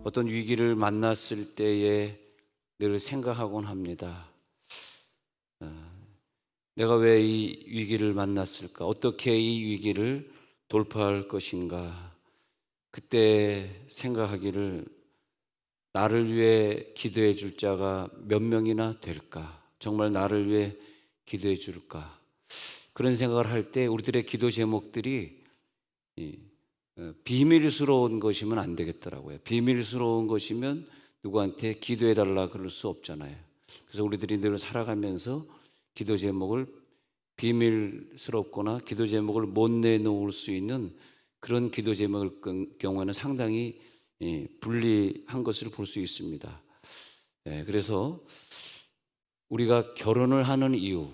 어떤 위기를 만났을 때에 늘 생각하곤 합니다. 내가 왜 이 위기를 만났을까? 어떻게 이 위기를 돌파할 것인가? 그때 생각하기를, 나를 위해 기도해 줄 자가 몇 명이나 될까? 정말 나를 위해 기도해 줄까? 그런 생각을 할 때 우리들의 기도 제목들이 비밀스러운 것이면 안 되겠더라고요. 비밀스러운 것이면 누구한테 기도해 달라 그럴 수 없잖아요. 그래서 우리들이 늘 살아가면서 기도 제목을 비밀스럽거나 기도 제목을 못 내놓을 수 있는 그런 기도 제목일 경우에는 상당히 불리한 것을 볼 수 있습니다. 그래서 우리가 결혼을 하는 이유,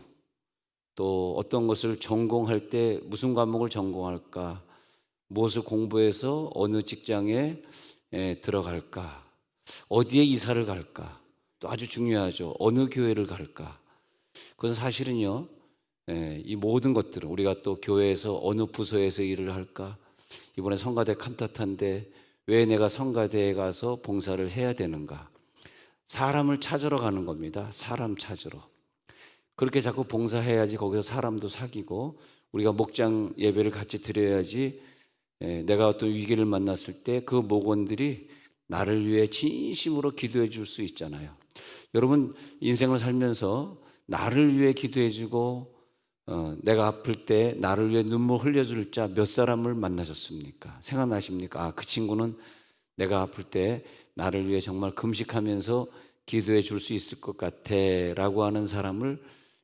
또 어떤 것을 전공할 때 무슨 과목을 전공할까, 무엇을 공부해서 어느 직장에 들어갈까, 어디에 이사를 갈까, 또 아주 중요하죠. 어느 교회를 갈까. 그건 사실은요, 이 모든 것들을 우리가 또 교회에서 어느 부서에서 일을 할까, 이번에 성가대 칸타타인데 왜 내가 성가대에 가서 봉사를 해야 되는가, 사람을 찾으러 가는 겁니다. 사람 찾으러. 그렇게 자꾸 봉사해야지 거기서 사람도 사귀고, 우리가 목장 예배를 같이 드려야지 내가 어떤 위기를 만났을 때 그 목원들이 나를 위해 진심으로 기도해 줄 수 있잖아요. 여러분, 인생을 살면서 나를 위해 기도해 주고 내가 아플 때 나를 위해 눈물 흘려줄 자 몇 사람을 만나셨습니까? 생각나십니까? 그 친구는 내가 아플 때 나를 위해 정말 금식하면서 기도해 줄 수 있을 것 같아 라고 하는 사람을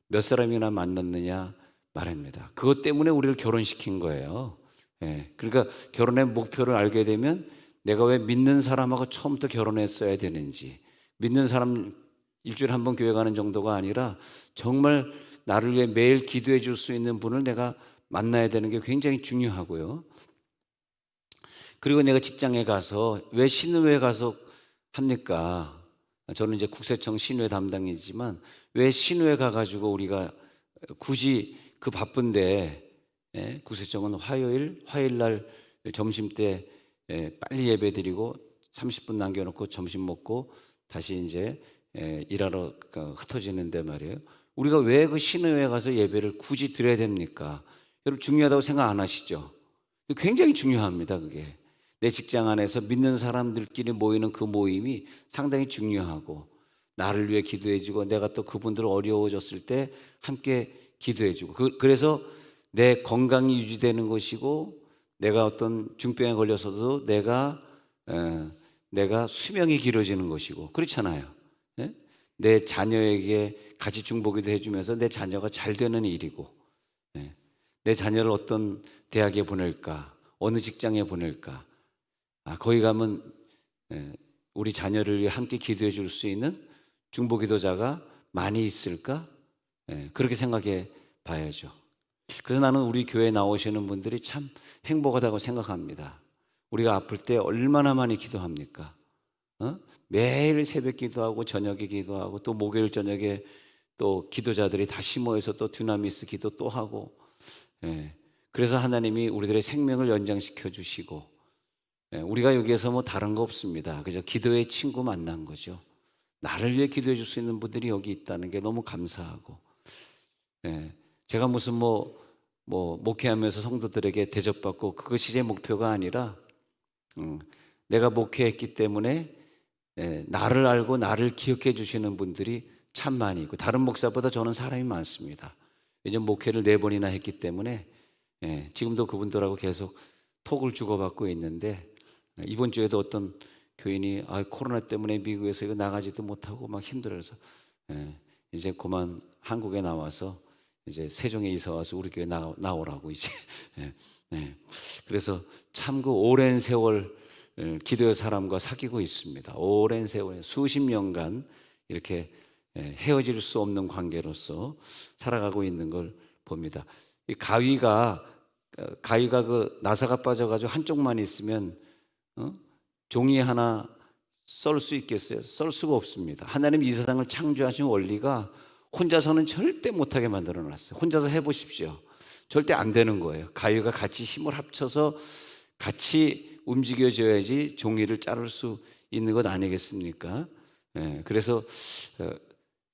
몇 사람이나 만났느냐 말입니다. 그것 때문에 우리를 결혼시킨 거예요. 그러니까 결혼의 목표를 알게 되면 내가 왜 믿는 사람하고 처음부터 결혼했어야 되는지, 믿는 사람 일주일에 한 번 교회 가는 정도가 아니라 정말 나를 위해 매일 기도해 줄 수 있는 분을 내가 만나야 되는 게 굉장히 중요하고요. 그리고 내가 직장에 가서 왜 신의회 가서 합니까? 저는 이제 국세청 신의회 담당이지만 왜 신의회 가가지고 우리가 굳이 그 바쁜데, 국세청은 화요일 날 점심 때 빨리 예배 드리고 30분 남겨놓고 점심 먹고 다시 이제 일하러 흩어지는데 말이에요. 우리가 왜 그 신의회 가서 예배를 굳이 드려야 됩니까? 여러분, 중요하다고 생각 안 하시죠? 굉장히 중요합니다. 그게 내 직장 안에서 믿는 사람들끼리 모이는 그 모임이 상당히 중요하고, 나를 위해 기도해 주고 내가 또 그분들 어려워졌을 때 함께 기도해 주고, 그래서 내 건강이 유지되는 것이고, 내가 어떤 중병에 걸려서도 내가 수명이 길어지는 것이고, 그렇잖아요. 내 자녀에게 같이 중보기도 해주면서 내 자녀가 잘 되는 일이고, 내 자녀를 어떤 대학에 보낼까, 어느 직장에 보낼까, 거기 가면 우리 자녀를 위해 함께 기도해 줄 수 있는 중보기도자가 많이 있을까? 그렇게 생각해 봐야죠. 그래서 나는 우리 교회에 나오시는 분들이 참 행복하다고 생각합니다. 우리가 아플 때 얼마나 많이 기도합니까? 매일 새벽 기도하고 저녁에 기도하고 또 목요일 저녁에 또 기도자들이 다시 모여서 또 듀나미스 기도 또 하고, 그래서 하나님이 우리들의 생명을 연장시켜 주시고, 우리가 여기에서 뭐 다른 거 없습니다. 그저 기도의 친구 만난 거죠. 나를 위해 기도해 줄 수 있는 분들이 여기 있다는 게 너무 감사하고, 제가 무슨 목회하면서 성도들에게 대접받고 그것이 제 목표가 아니라, 내가 목회했기 때문에 나를 알고 나를 기억해 주시는 분들이 참 많이 있고, 다른 목사보다 저는 사람이 많습니다. 왜냐하면 목회를 4번이나 했기 때문에 지금도 그분들하고 계속 톡을 주고받고 있는데, 이번 주에도 어떤 교인이 코로나 때문에 미국에서 이거 나가지도 못하고 막 힘들어서 이제 그만 한국에 나와서 이제 세종에 이사 와서 우리 교회 나오라고 이제. 그래서 참 그 오랜 세월 기도의 사람과 사귀고 있습니다. 오랜 세월, 수십 년간 이렇게 헤어질 수 없는 관계로서 살아가고 있는 걸 봅니다. 이 가위가 그 나사가 빠져가지고 한쪽만 있으면 종이 하나 썰 수 있겠어요? 썰 수가 없습니다. 하나님 이 세상을 창조하신 원리가 혼자서는 절대 못하게 만들어 놨어요. 혼자서 해보십시오. 절대 안 되는 거예요. 가위가 같이 힘을 합쳐서 같이 움직여져야지 종이를 자를 수 있는 것 아니겠습니까? 그래서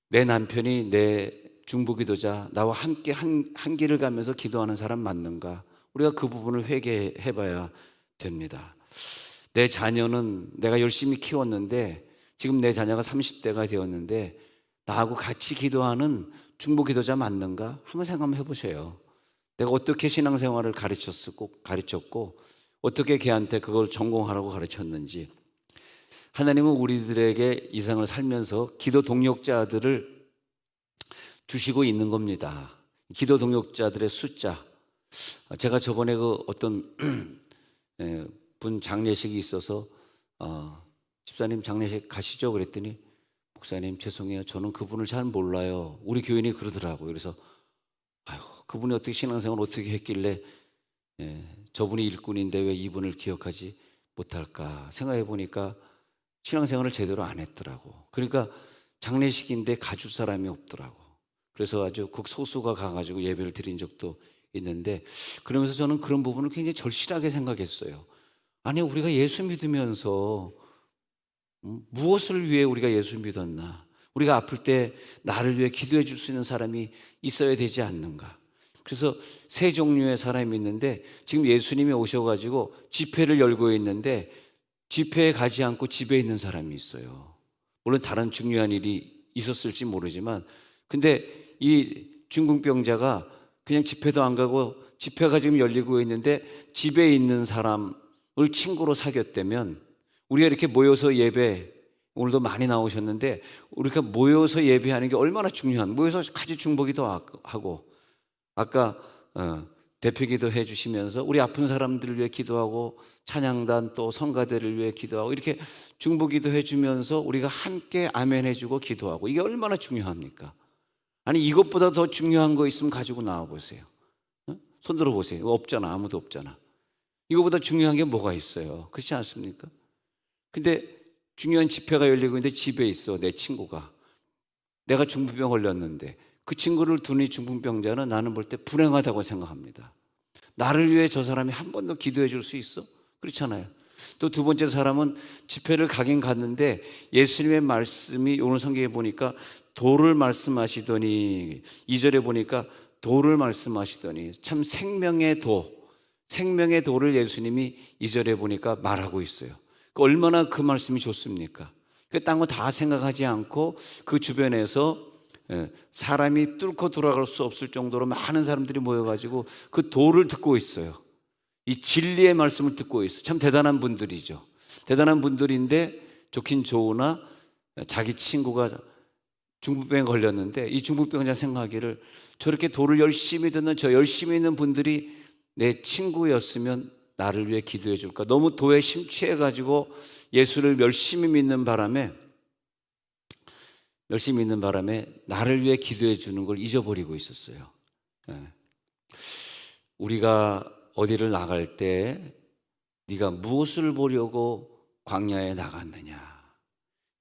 내 남편이 내 중보기도자, 나와 함께 한 길을 가면서 기도하는 사람 맞는가? 우리가 그 부분을 회개해 봐야 됩니다. 내 자녀는 내가 열심히 키웠는데 지금 내 자녀가 30대가 되었는데 나하고 같이 기도하는 중보기도자 맞는가? 한번 생각 한번 해보세요. 내가 어떻게 신앙생활을 가르쳤고 어떻게 걔한테 그걸 전공하라고 가르쳤는지. 하나님은 우리들에게 이 세상을 살면서 기도 동역자들을 주시고 있는 겁니다. 기도 동역자들의 숫자. 제가 저번에 그 어떤 분 장례식이 있어서 집사님 장례식 가시죠? 그랬더니 목사님 죄송해요. 저는 그분을 잘 몰라요. 우리 교인이 그러더라고요. 그래서 아유, 그분이 어떻게 신앙생활을 어떻게 했길래 저분이 일꾼인데 왜 이분을 기억하지 못할까 생각해 보니까 신앙생활을 제대로 안 했더라고. 그러니까 장례식인데 가줄 사람이 없더라고. 그래서 아주 극소수가 가가지고 예배를 드린 적도 있는데, 그러면서 저는 그런 부분을 굉장히 절실하게 생각했어요. 아니, 우리가 예수 믿으면서 무엇을 위해 우리가 예수 믿었나? 우리가 아플 때 나를 위해 기도해 줄 수 있는 사람이 있어야 되지 않는가? 그래서 세 종류의 사람이 있는데, 지금 예수님이 오셔가지고 집회를 열고 있는데 집회에 가지 않고 집에 있는 사람이 있어요. 물론 다른 중요한 일이 있었을지 모르지만, 근데 이 중풍병자가 그냥 집회도 안 가고 집회가 지금 열리고 있는데 집에 있는 사람을 친구로 사귀었다면, 우리가 이렇게 모여서 예배, 오늘도 많이 나오셨는데 우리가 모여서 예배하는 게 얼마나 중요한, 모여서 같이 중보기도 하고 아까 대표기도 해주시면서 우리 아픈 사람들을 위해 기도하고 찬양단 또 성가대를 위해 기도하고 이렇게 중보기도 해주면서 우리가 함께 아멘 해주고 기도하고, 이게 얼마나 중요합니까? 아니, 이것보다 더 중요한 거 있으면 가지고 나와 보세요. 손 들어 보세요. 없잖아. 아무도 없잖아. 이거보다 중요한 게 뭐가 있어요? 그렇지 않습니까? 근데 중요한 집회가 열리고 있는데 집에 있어, 내 친구가. 내가 중풍병 걸렸는데 그 친구를 두는 중풍병자는 나는 볼 때 불행하다고 생각합니다. 나를 위해 저 사람이 한 번 더 기도해 줄 수 있어? 그렇잖아요. 또 두 번째 사람은 집회를 가긴 갔는데 예수님의 말씀이 오늘 성경에 보니까 도를 말씀하시더니, 2절에 보니까 도를 말씀하시더니, 참 생명의 도를 예수님이 2절에 보니까 말하고 있어요. 얼마나 그 말씀이 좋습니까? 딴 거 다 생각하지 않고 그 주변에서 사람이 뚫고 돌아갈 수 없을 정도로 많은 사람들이 모여가지고 그 도를 듣고 있어요. 이 진리의 말씀을 듣고 있어요. 참 대단한 분들이죠. 대단한 분들인데 좋긴 좋으나 자기 친구가 중풍병에 걸렸는데 이 중풍병자 생각하기를, 저렇게 도를 열심히 듣는 저 열심히 있는 분들이 내 친구였으면 나를 위해 기도해 줄까? 너무 도에 심취해가지고 예수를 열심히 믿는 바람에 나를 위해 기도해 주는 걸 잊어버리고 있었어요. 우리가 어디를 나갈 때 네가 무엇을 보려고 광야에 나갔느냐?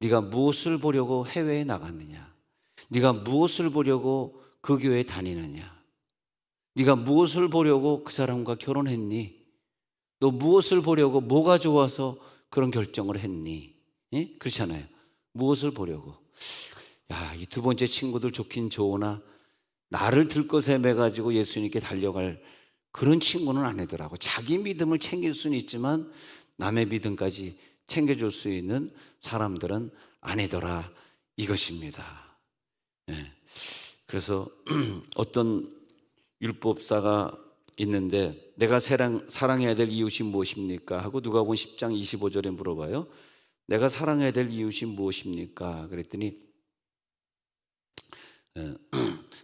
네가 무엇을 보려고 해외에 나갔느냐? 네가 무엇을 보려고 그 교회에 다니느냐? 네가 무엇을 보려고 그 사람과 결혼했니? 너 무엇을 보려고, 뭐가 좋아서 그런 결정을 했니? 그렇잖아요. 무엇을 보려고. 야, 이 두 번째 친구들 좋긴 좋으나 나를 들것에 매가지고 예수님께 달려갈 그런 친구는 아니더라고. 자기 믿음을 챙길 수는 있지만 남의 믿음까지 챙겨줄 수 있는 사람들은 아니더라, 이것입니다. 그래서 어떤 율법사가 있는데, 내가 사랑해야 될 이웃이 무엇입니까? 하고 누가복음 10장 25절에 물어봐요. 내가 사랑해야 될 이웃이 무엇입니까? 그랬더니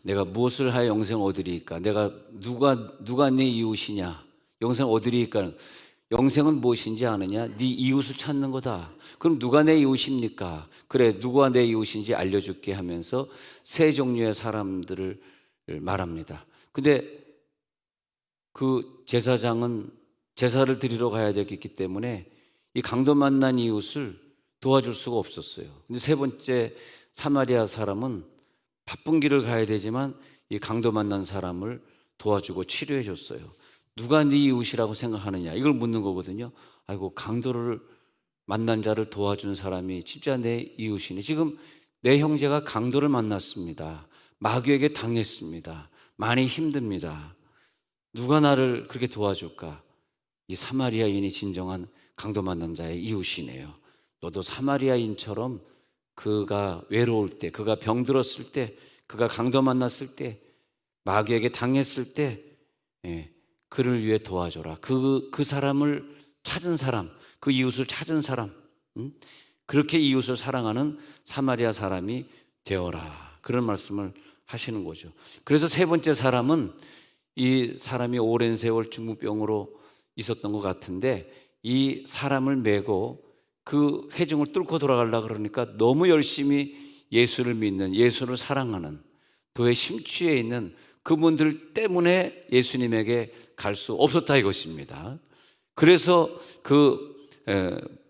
내가 무엇을 하여 영생 얻으리까? 내가 누가 내 이웃이냐? 영생 얻으리까? 영생은 무엇인지 아느냐? 네 이웃을 찾는 거다. 그럼 누가 내 이웃입니까? 그래, 누가 내 이웃인지 알려줄게 하면서 세 종류의 사람들을 말합니다. 근데 그 제사장은 제사를 드리러 가야 되기 때문에 이 강도 만난 이웃을 도와줄 수가 없었어요. 근데 세 번째 사마리아 사람은 바쁜 길을 가야 되지만 이 강도 만난 사람을 도와주고 치료해 줬어요. 누가 네 이웃이라고 생각하느냐, 이걸 묻는 거거든요. 아이고, 강도를 만난 자를 도와준 사람이 진짜 내 이웃이니. 지금 내 형제가 강도를 만났습니다. 마귀에게 당했습니다. 많이 힘듭니다. 누가 나를 그렇게 도와줄까? 이 사마리아인이 진정한 강도 만난 자의 이웃이네요. 너도 사마리아인처럼 그가 외로울 때, 그가 병들었을 때, 그가 강도 만났을 때, 마귀에게 당했을 때, 그를 위해 도와줘라. 그 사람을 찾은 사람, 그 이웃을 찾은 사람, 그렇게 이웃을 사랑하는 사마리아 사람이 되어라. 그런 말씀을 하시는 거죠. 그래서 세 번째 사람은, 이 사람이 오랜 세월 중풍병으로 있었던 것 같은데, 이 사람을 메고 그 회중을 뚫고 돌아가려고 그러니까 너무 열심히 예수를 믿는, 예수를 사랑하는 도의 심취해 있는 그분들 때문에 예수님에게 갈 수 없었다 이것입니다. 그래서 그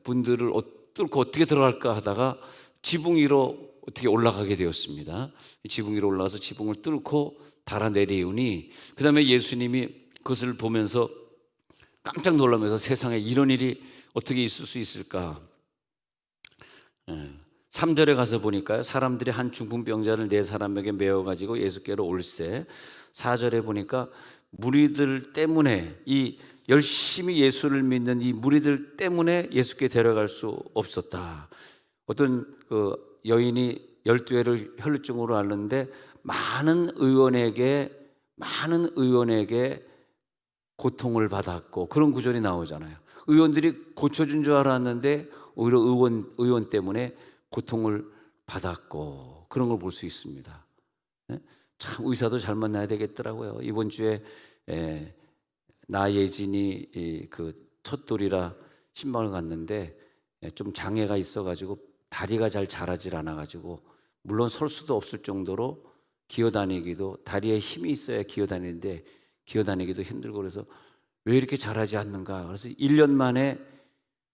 분들을 뚫고 어떻게 들어갈까 하다가 지붕 위로 어떻게 올라가게 되었습니다. 지붕 위로 올라가서 지붕을 뚫고 달아내리우니, 그 다음에 예수님이 그것을 보면서 깜짝 놀라면서 세상에 이런 일이 어떻게 있을 수 있을까. 3절에 가서 보니까요, 사람들이 한 중풍병자를 네 사람에게 메어가지고 예수께로 올세. 4절에 보니까 무리들 때문에, 이 열심히 예수를 믿는 이 무리들 때문에 예수께 데려갈 수 없었다. 어떤 그 여인이 12회를 혈루증으로 앓는데 많은 의원에게 고통을 받았고, 그런 구절이 나오잖아요. 의원들이 고쳐준 줄 알았는데 오히려 의원 때문에 고통을 받았고, 그런 걸 볼 수 있습니다. 참 의사도 잘 만나야 되겠더라고요. 이번 주에 나예진이 그 첫돌이라 신방을 갔는데 좀 장애가 있어가지고 다리가 잘 자라질 않아가지고, 물론 설 수도 없을 정도로 기어다니기도, 다리에 힘이 있어야 기어다니는데 기어다니기도 힘들고, 그래서 왜 이렇게 잘하지 않는가. 그래서 1년 만에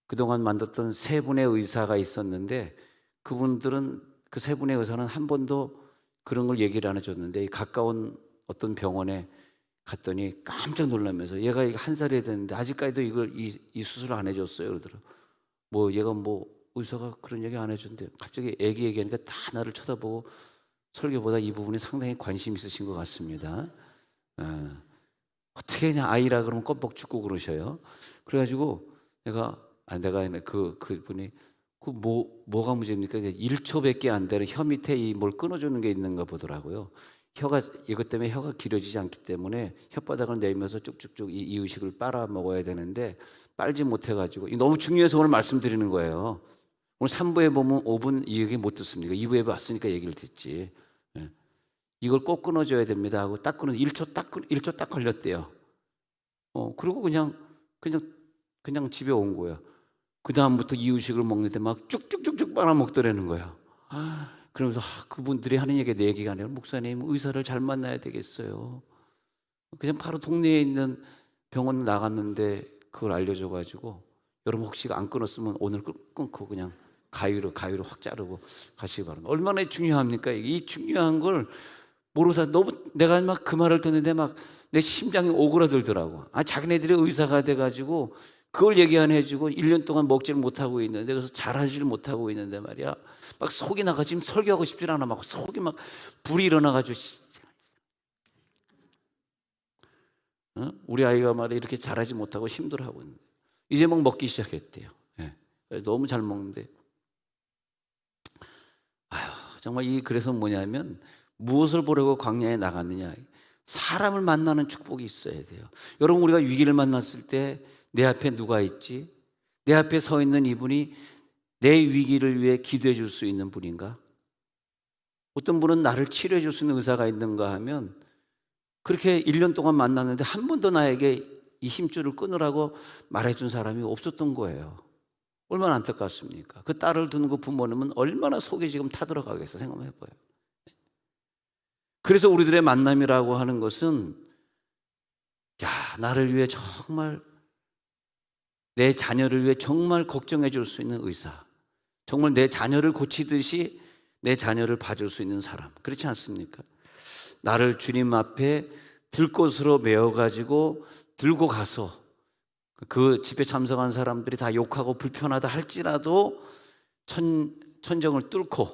그동안 만났던 세 분의 의사가 있었는데, 그분들은, 그 세 분의 의사는 한 번도 그런 걸 얘기를 안 해줬는데, 가까운 어떤 병원에 갔더니 깜짝 놀라면서, 얘가 한 살이 됐는데 아직까지도 이 수술을 안 해줬어요. 그러더라고요. 뭐 얘가 뭐 의사가 그런 얘기 안 해준대. 갑자기 애기 얘기하니까 다 나를 쳐다보고, 설교보다 이 부분에 상당히 관심 있으신 것 같습니다. 어떻게 그냥 아이라 그러면 껌뻑 죽고 그러셔요. 그래가지고 내가 그분이 뭐가 문제입니까? 1초밖에 안 되는 혀 밑에 이 뭘 끊어주는 게 있는가 보더라고요. 이것 때문에 혀가 길어지지 않기 때문에 혓바닥을 내밀면서 쭉쭉쭉 이 의식을 빨아 먹어야 되는데 빨지 못해가지고, 너무 중요해서 오늘 말씀드리는 거예요. 오늘 3부에 보면 5분 이 얘기 못 듣습니까? 2부에 왔으니까 얘기를 듣지. 이걸 꼭 끊어줘야 됩니다 하고 딱 끊어서 1초 딱 걸렸대요. 그리고 그냥 집에 온 거야. 그 다음부터 이유식을 먹는데 막 쭉쭉쭉쭉 빨아먹더라는 거야. 그러면서 그분들이 하는 얘기가 내 얘기가 아니라, 목사님 의사를 잘 만나야 되겠어요. 그냥 바로 동네에 있는 병원 나갔는데 그걸 알려줘가지고, 여러분 혹시 안 끊었으면 오늘 끊고 그냥 가위로 확 자르고 가시기 바랍니다. 얼마나 중요합니까? 이 중요한 걸 모르서 내가 막 그 말을 듣는데 막 내 심장이 오그라들더라고. 자기네들이 의사가 돼가지고 그걸 얘기 안 해주고 1년 동안 먹지를 못하고 있는데, 그래서 잘하지를 못하고 있는데 말이야, 막 속이 나가. 지금 설교하고 싶질 않아. 막 속이 막 불이 일어나가지고, 우리 아이가 말이야 이렇게 잘하지 못하고 힘들어하고 있는데 이제 막 먹기 시작했대요. 너무 잘 먹는데, 정말 그래서 뭐냐면, 무엇을 보려고 광야에 나갔느냐, 사람을 만나는 축복이 있어야 돼요. 여러분, 우리가 위기를 만났을 때 내 앞에 누가 있지? 내 앞에 서 있는 이분이 내 위기를 위해 기도해 줄 수 있는 분인가? 어떤 분은 나를 치료해 줄 수 있는 의사가 있는가 하면, 그렇게 1년 동안 만났는데 한 번도 나에게 이 힘줄을 끊으라고 말해준 사람이 없었던 거예요. 얼마나 안타깝습니까? 그 딸을 두는 그 부모님은 얼마나 속이 지금 타들어가겠어. 생각만 해봐요. 그래서 우리들의 만남이라고 하는 것은, 나를 위해 정말, 내 자녀를 위해 정말 걱정해 줄 수 있는 의사, 정말 내 자녀를 고치듯이 내 자녀를 봐줄 수 있는 사람, 그렇지 않습니까? 나를 주님 앞에 들것으로 메어가지고 들고 가서 그 집회 참석한 사람들이 다 욕하고 불편하다 할지라도 천정을 뚫고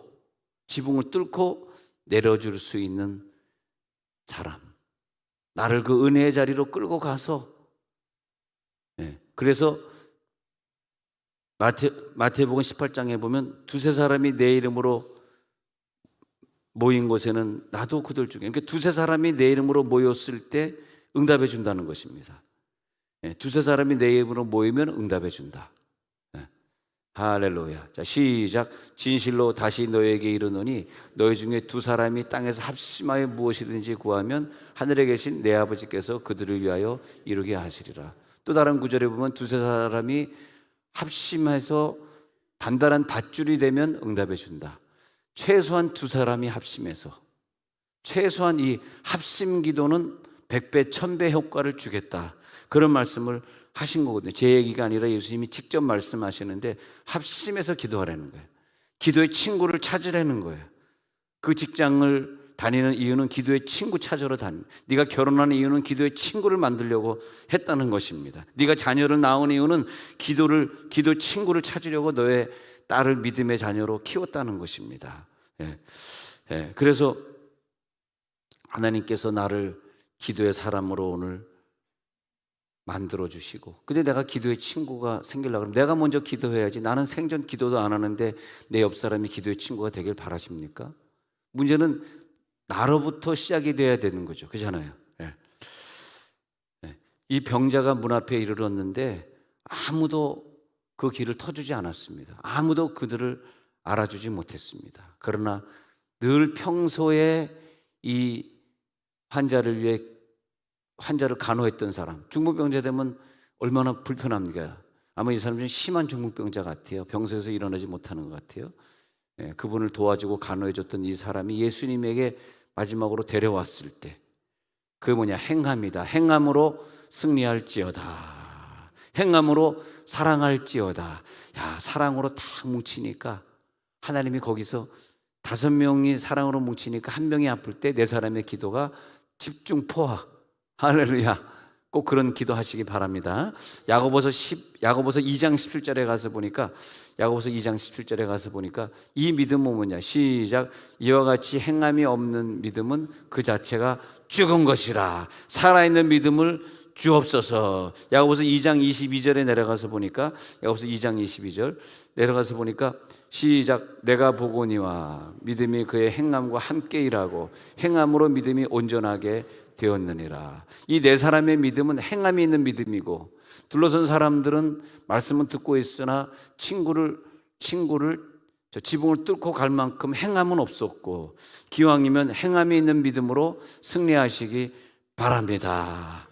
지붕을 뚫고 내려줄 수 있는 사람, 나를 그 은혜의 자리로 끌고 가서, 그래서 마태복음 18장에 보면 두세 사람이 내 이름으로 모인 곳에는 나도 그들 중에, 그러니까 두세 사람이 내 이름으로 모였을 때 응답해 준다는 것입니다. 두세 사람이 내 이름으로 모이면 응답해 준다. 할렐루야. 자, 시작. 진실로 다시 너에게 이르노니 너희 중에 두 사람이 땅에서 합심하여 무엇이든지 구하면 하늘에 계신 내 아버지께서 그들을 위하여 이루게 하시리라. 또 다른 구절에 보면 두세 사람이 합심해서 단단한 밧줄이 되면 응답해 준다. 최소한 두 사람이 합심해서, 최소한 이 합심 기도는 100배, 1000배 효과를 주겠다. 그런 말씀을 하신 거거든요. 제 얘기가 아니라 예수님이 직접 말씀하시는데 합심해서 기도하라는 거예요. 기도의 친구를 찾으라는 거예요. 그 직장을 다니는 이유는 기도의 친구 찾으러 다니는, 네가 결혼하는 이유는 기도의 친구를 만들려고 했다는 것입니다. 네가 자녀를 낳은 이유는 기도 친구를 찾으려고 너의 딸을 믿음의 자녀로 키웠다는 것입니다. 그래서 하나님께서 나를 기도의 사람으로 오늘 만들어 주시고, 근데 내가 기도의 친구가 생기려고 그러면 내가 먼저 기도해야지. 나는 생전 기도도 안 하는데 내 옆 사람이 기도의 친구가 되길 바라십니까? 문제는 나로부터 시작이 돼야 되는 거죠. 그렇잖아요. 이 병자가 문 앞에 이르렀는데 아무도 그 길을 터주지 않았습니다. 아무도 그들을 알아주지 못했습니다. 그러나 늘 평소에 이 환자를 간호했던 사람, 중풍병자 되면 얼마나 불편합니까? 아마 이 사람 좀 심한 중풍병자 같아요. 병소에서 일어나지 못하는 것 같아요. 그분을 도와주고 간호해줬던 이 사람이 예수님에게 마지막으로 데려왔을 때 그 행함이다. 행함으로 승리할지어다. 행함으로 사랑할지어다. 야, 사랑으로 딱 뭉치니까 하나님이 거기서 5명이 사랑으로 뭉치니까 한 명이 아플 때 네 사람의 기도가 집중 포화. 할렐루야. 꼭 그런 기도 하시기 바랍니다. 야고보서 2장 17절에 가서 보니까, 야고보서 2장 17절에 가서 보니까 이 믿음은 뭐냐? 시작. 이와 같이 행함이 없는 믿음은 그 자체가 죽은 것이라. 살아있는 믿음을 주옵소서. 야고보서 2장 22절에 내려가서 보니까, 야고보서 2장 22절 내려가서 보니까 시작. 내가 보거니와 믿음이 그의 행함과 함께 일하고 행함으로 믿음이 온전하게 되었느니라. 이 네 사람의 믿음은 행함이 있는 믿음이고, 둘러선 사람들은 말씀은 듣고 있으나 친구를 지붕을 뚫고 갈 만큼 행함은 없었고, 기왕이면 행함이 있는 믿음으로 승리하시기 바랍니다.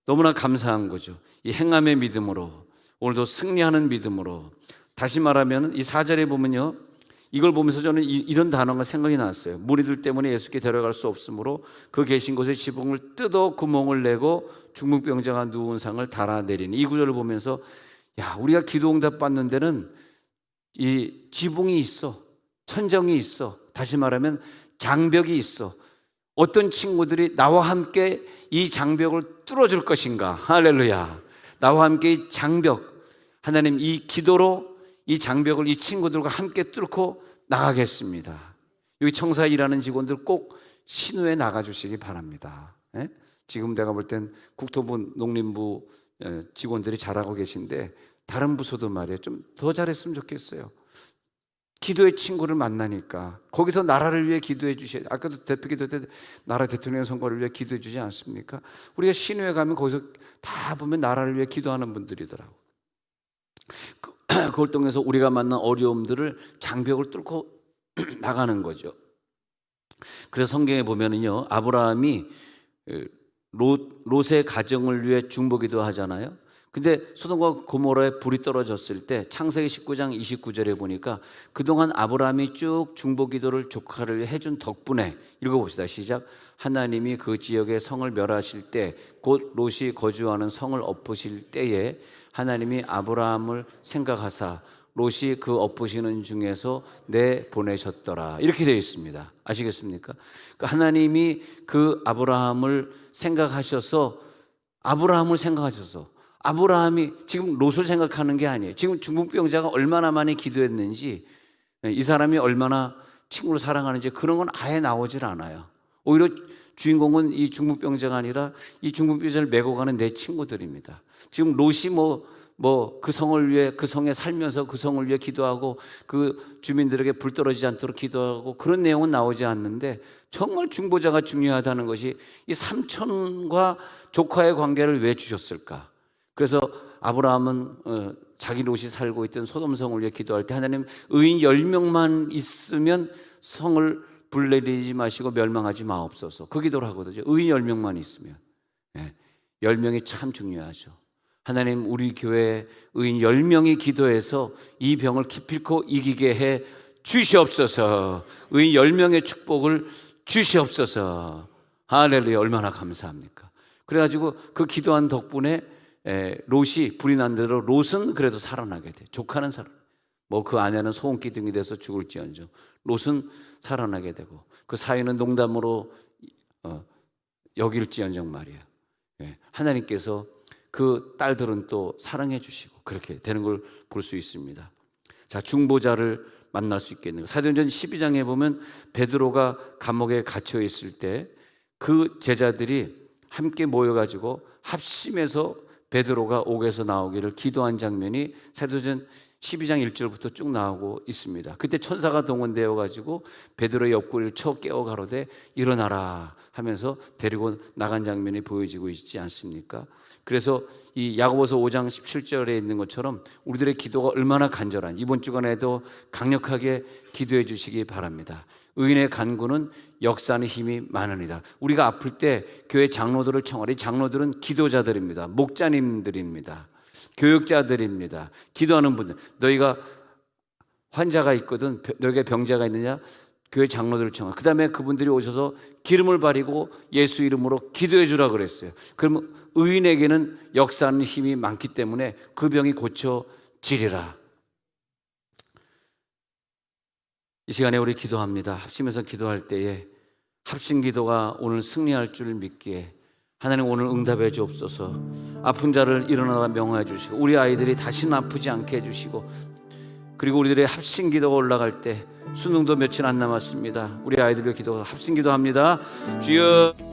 너무나 감사한 거죠. 이 행함의 믿음으로, 오늘도 승리하는 믿음으로. 다시 말하면 이 4절에 보면요, 이걸 보면서 저는 이런 단어가 생각이 났어요. 무리들 때문에 예수께 데려갈 수 없으므로 그 계신 곳에 지붕을 뜯어 구멍을 내고 중풍병자가 누운 상을 달아내리니, 이 구절을 보면서 야, 우리가 기도 응답 받는 데는 이 지붕이 있어, 천정이 있어, 다시 말하면 장벽이 있어. 어떤 친구들이 나와 함께 이 장벽을 뚫어줄 것인가. 할렐루야. 나와 함께 이 장벽, 하나님 이 기도로 이 장벽을 이 친구들과 함께 뚫고 나가겠습니다. 여기 청사에 일하는 직원들 꼭 신우에 나가주시기 바랍니다. 지금 내가 볼 땐 국토부 농림부 직원들이 잘하고 계신데 다른 부서도 말이에요, 좀 더 잘했으면 좋겠어요. 기도의 친구를 만나니까 거기서 나라를 위해 기도해 주셔야 돼요. 아까도 대표기도 때 나라 대통령 선거를 위해 기도해 주지 않습니까? 우리가 신우에 가면 거기서 다 보면 나라를 위해 기도하는 분들이더라고. 그걸 통해서 우리가 만난 어려움들을 장벽을 뚫고 나가는 거죠. 그래서 성경에 보면은요, 아브라함이 롯의 가정을 위해 중보기도 하잖아요. 근데 소돔과 고모라에 불이 떨어졌을 때 창세기 19장 29절에 보니까 그동안 아브라함이 쭉 중보기도를 조카를 해준 덕분에, 읽어봅시다. 시작. 하나님이 그 지역의 성을 멸하실 때, 곧 롯이 거주하는 성을 엎으실 때에 하나님이 아브라함을 생각하사 롯이 그 엎으시는 중에서 내보내셨더라. 이렇게 되어 있습니다. 아시겠습니까? 아브라함을 생각하셔서 아브라함이 지금 롯을 생각하는 게 아니에요. 지금 중풍병자가 얼마나 많이 기도했는지, 이 사람이 얼마나 친구를 사랑하는지 그런 건 아예 나오질 않아요. 오히려 주인공은 이 중풍병자가 아니라 이 중풍병자를 메고 가는 내 친구들입니다. 지금 롯이 그 성을 위해, 그 성에 살면서 그 성을 위해 기도하고 그 주민들에게 불 떨어지지 않도록 기도하고 그런 내용은 나오지 않는데, 정말 중보자가 중요하다는 것이 이 삼촌과 조카의 관계를 왜 주셨을까? 그래서 아브라함은 자기 롯이 살고 있던 소돔성을 위해 기도할 때 하나님, 의인 10명만 있으면 성을 불내리지 마시고 멸망하지 마옵소서, 그 기도를 하거든요. 의인 10명만 있으면. 10명이 참 중요하죠. 하나님, 우리 교회 의인 10명이 기도해서 이 병을 기필코 이기게 해 주시옵소서. 의인 10명의 축복을 주시옵소서. 할렐루야. 얼마나 감사합니까? 그래가지고 그 기도한 덕분에 롯이, 불이 난 대로 롯은 그래도 살아나게 돼. 조카는 그 아내는 소음기둥이 돼서 죽을지언정 롯은 살아나게 되고, 그 사위는 농담으로 여길지언정 말이야. 하나님께서 그 딸들은 또 사랑해 주시고 그렇게 되는 걸 볼 수 있습니다. 자, 중보자를 만날 수 있겠는가? 사도행전 12장에 보면 베드로가 감옥에 갇혀 있을 때 그 제자들이 함께 모여가지고 합심해서 베드로가 옥에서 나오기를 기도한 장면이 사도행전 12장 1절부터 쭉 나오고 있습니다. 그때 천사가 동원되어 가지고 베드로의 옆구리를 쳐 깨워 가로되 일어나라 하면서 데리고 나간 장면이 보여지고 있지 않습니까? 그래서 이 야고보서 5장 17절에 있는 것처럼 우리들의 기도가 얼마나 간절한, 이번 주간에도 강력하게 기도해 주시기 바랍니다. 의인의 간구는 역사하는 힘이 많으니라. 우리가 아플 때 교회 장로들을 청하리. 장로들은 기도자들입니다. 목자님들입니다. 교육자들입니다. 기도하는 분들. 너희가 환자가 있거든, 너희가 병자가 있느냐, 교회 장로들을 청하. 그 다음에 그분들이 오셔서 기름을 바리고 예수 이름으로 기도해 주라 그랬어요. 그러면 의인에게는 역사하는 힘이 많기 때문에 그 병이 고쳐지리라. 이 시간에 우리 기도합니다. 합심해서 기도할 때에 합심 기도가 오늘 승리할 줄 믿기에 하나님, 오늘 응답해 주옵소서. 아픈 자를 일어나라 명하여 주시고, 우리 아이들이 다시는 아프지 않게 해주시고, 그리고 우리들의 합심 기도가 올라갈 때 수능도 며칠 안 남았습니다. 우리 아이들의 기도가 합심 기도합니다. 주여.